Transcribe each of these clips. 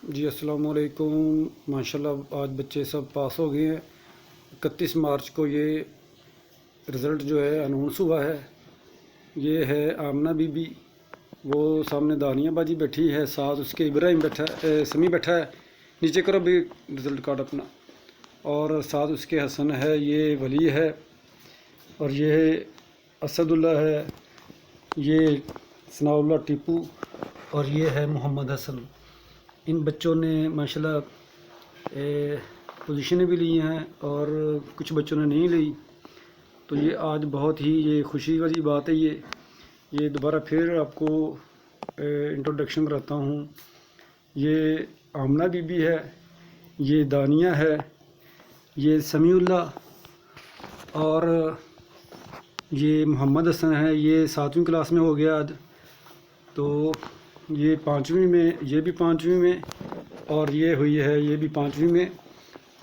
جی السلام علیکم۔ ماشاءاللہ آج بچے سب پاس ہو گئے ہیں۔ 31 مارچ کو یہ رزلٹ جو ہے اناؤنس ہوا ہے۔ یہ ہے آمنہ بی بی، وہ سامنے دانیہ باجی بیٹھی ہے، ساتھ اس کے ابراہیم بیٹھا ہے، سمی بیٹھا ہے، نیچے کرو بھی رزلٹ کارڈ اپنا، اور ساتھ اس کے حسن ہے، یہ ولی ہے، اور یہ اسد اللہ ہے، یہ ثناء اللہ ٹیپو، اور یہ ہے محمد حسن۔ ان بچوں نے ماشاءاللہ پوزیشنیں بھی لی ہیں اور کچھ بچوں نے نہیں لی، تو یہ آج بہت ہی یہ خوشی والی بات ہے۔ یہ دوبارہ پھر آپ کو انٹروڈکشن کراتا ہوں۔ یہ آمنہ بی بی ہے، یہ دانیہ ہے، یہ سمیع اللہ، اور یہ محمد حسن ہے۔ یہ 7ویں کلاس میں ہو گیا آج، تو یہ 5ویں میں، یہ بھی 5ویں میں، اور یہ ہوئی ہے یہ بھی 5ویں میں،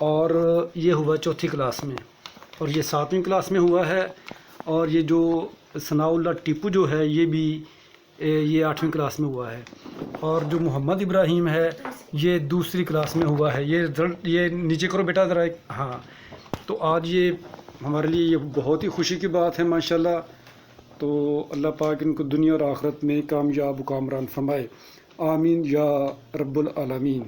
اور یہ ہوا 4تھی کلاس میں، اور یہ 7ویں کلاس میں ہوا ہے، اور یہ جو ثناء اللہ ٹیپو جو ہے یہ بھی یہ 8ویں کلاس میں ہوا ہے، اور جو محمد ابراہیم ہے یہ 2ری کلاس میں ہوا ہے۔ یہ رزلٹ یہ نیچے کرو بیٹا ذرا، ہاں، تو آج یہ ہمارے لیے یہ بہت ہی خوشی کی بات ہے ماشاءاللہ۔ تو اللہ پاک ان کو دنیا اور آخرت میں کامیاب و کامران فرمائے، آمین یا رب العالمین۔